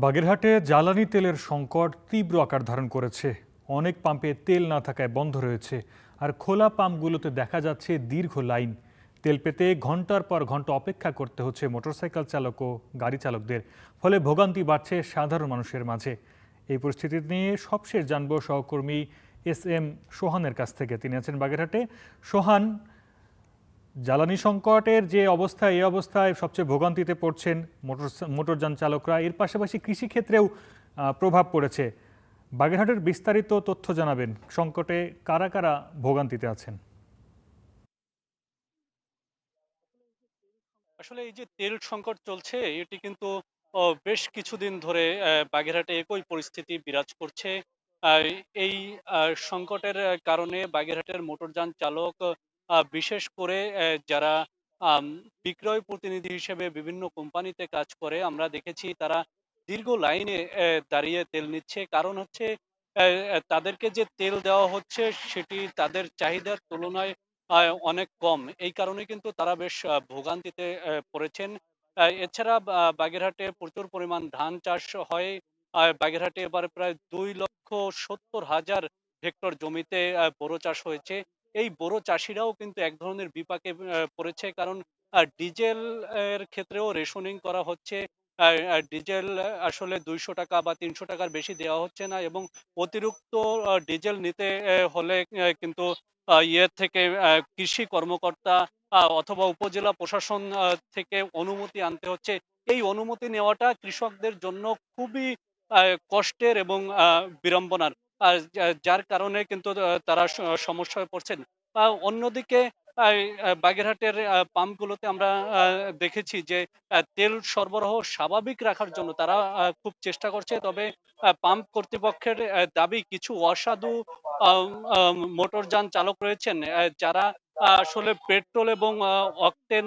বাগেরহাটে জ্বালানি তেলের সংকট তীব্র আকার ধারণ করেছে। অনেক পাম্পে তেল না থাকায় বন্ধ রয়েছে, আর খোলা পাম্পগুলোতে দেখা যাচ্ছে দীর্ঘ লাইন। তেল পেতে ঘন্টার পর ঘন্টা অপেক্ষা করতে হচ্ছে মোটরসাইকেল চালক ও গাড়ি চালকদের। ফলে ভোগান্তি বাড়ছে সাধারণ মানুষের মাঝে। এই পরিস্থিতি নিয়ে সবশেষ জানবো সহকর্মী SM সোহানের কাছ থেকে। তিনি আছেন বাগেরহাটে। সোহান, জ্বালানি সংকটের যে অবস্থা, এই অবস্থায় সবচেয়ে ভোগান্তিতে পড়ছেন মোটরযান চালকরা। এর পাশাপাশি কৃষিক্ষেত্রেও প্রভাব পড়েছে। বাগেরহাটের বিস্তারিত তথ্য জানাবেন, সংকটে কারা কারা ভোগান্তিতে আছেন? আসলে এই যে তেল সংকট চলছে এটি কিন্তু বেশ কিছুদিন ধরে বাগেরহাটে একই পরিস্থিতি বিরাজ করছে। আহ, এই সংকটের কারণে বাগেরহাটের মোটরযান চালক বিশেষ করে যারা আম, বিক্রয় প্রতিনিধি হিসেবে বিভিন্ন কোম্পানিতে কাজ করে, আমরা দেখেছি তারা দীর্ঘ লাইনে দাঁড়িয়ে তেল নিচ্ছে। কারণ হচ্ছে তাদেরকে যে তেল দেওয়া হচ্ছে সেটি তাদের চাহিদার তুলনায় অনেক কম। এই কারণে কিন্তু তারা বেশ ভোগান্তিতে পড়েছেন। এছাড়া বাগেরহাটে প্রচুর পরিমাণ ধান চাষ হয়। বাগেরহাটে এবার প্রায় 2,70,000 হেক্টর জমিতে বোরো চাষ হয়েছে। এই বোরো চাষিরাও কিন্তু এক ধরনের বিপাকে পড়েছে। কারণ ডিজেল এর ক্ষেত্রেও রেশনিং করা হচ্ছে। ডিজেল আসলে 200 টাকা বা 300 টাকার বেশি দেওয়া হচ্ছে না, এবং অতিরিক্ত ডিজেল নিতে হলে কিন্তু ইয়ে থেকে কৃষি কর্মকর্তা অথবা উপজেলা প্রশাসন থেকে অনুমতি আনতে হচ্ছে। এই অনুমতি নেওয়াটা কৃষকদের জন্য খুবই কষ্টের এবং বিড়ম্বনার। যার কারণে কিন্তু তারা সমস্যায় পড়ছেন। অন্যদিকে বাগেরহাটের পাম্পগুলোতে আমরা দেখেছি যে তেল সরবরাহ স্বাভাবিক রাখার জন্য তারা খুব চেষ্টা করছে। তবে পাম্প কর্তৃপক্ষের দাবি কিছু অসাধু আম আম মোটরযান চালক রয়েছেন যারা আসলে পেট্রোল এবং অকটেন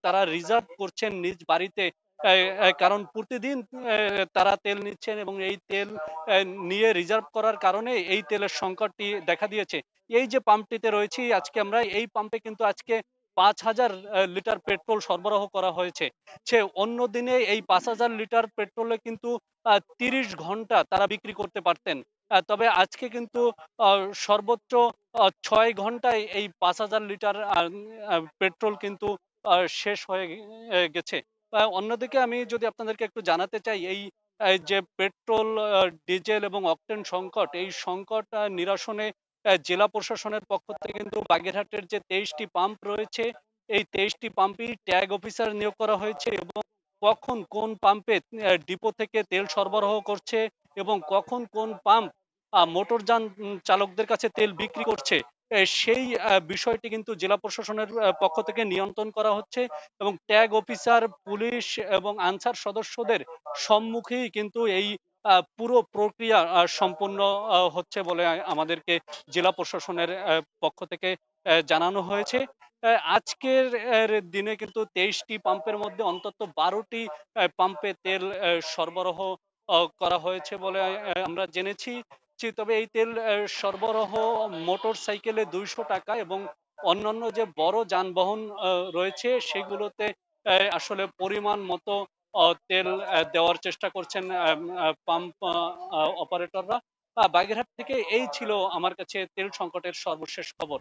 তারা রিজার্ভ করছেন নিজ বাড়িতে। কারণ প্রতিদিন তারা তেল নিচ্ছেন এবং এই তেল নিয়ে রিজার্ভ করার কারণে এই তেলের সংকটটি দেখা দিয়েছে। এই যে পাম্পটিতে রয়েছি আজকে আমরা, এই পাম্পে কিন্তু আজকে 5,000 লিটার পেট্রোল সরবরাহ করা হয়েছে। অন্য দিনে এই 5,000 লিটার পেট্রোলে কিন্তু 30 ঘন্টা তারা বিক্রি করতে পারতেন। তবে আজকে কিন্তু সর্বোচ্চ 6 ঘন্টায় এই 5,000 লিটার পেট্রোল কিন্তু শেষ হয়ে গেছে। অন্যদিকে আমি যদি আপনাদেরকে একটু জানাতে চাই, এই যে পেট্রোল, ডিজেল এবং অকটেন সংকট, এই সংকট নিরসনে জেলা প্রশাসনের পক্ষ থেকে কিন্তু বাগেরহাটের যে 23টি পাম্প রয়েছে, এই 23টি পাম্পই ট্যাগ অফিসার নিয়োগ করা হয়েছে, এবং কখন কোন পাম্পে ডিপো থেকে তেল সরবরাহ করছে এবং কখন কোন পাম্প মোটরযান চালকদের কাছে তেল বিক্রি করছে, সেই বিষয়টি কিন্তু জেলা প্রশাসনের পক্ষ থেকে নিয়ন্ত্রণ করা হচ্ছে। এবং ট্যাগ অফিসার, পুলিশ এবং আনসার সদস্যদের সম্মুখেই কিন্তু এই পুরো প্রক্রিয়া সম্পন্ন হচ্ছে বলে আমাদেরকে জেলা প্রশাসনের পক্ষ থেকে জানানো হয়েছে। আজকের দিনে কিন্তু 23টি পাম্পের মধ্যে অন্তত 12টি পাম্পে তেল সরবরাহ করা হয়েছে বলে আমরা জেনেছি। তবে এই তেল সরবরাহ মোটর সাইকেলে 200 টাকা, এবং অন্যান্য যে বড় যানবাহন রয়েছে সেগুলোতে আসলে পরিমাণ মতো তেল দেওয়ার চেষ্টা করছেন পাম্প অপারেটররা। বাগেরহাট থেকে এই ছিল আমার কাছে তেল সংকটের সর্বশেষ খবর।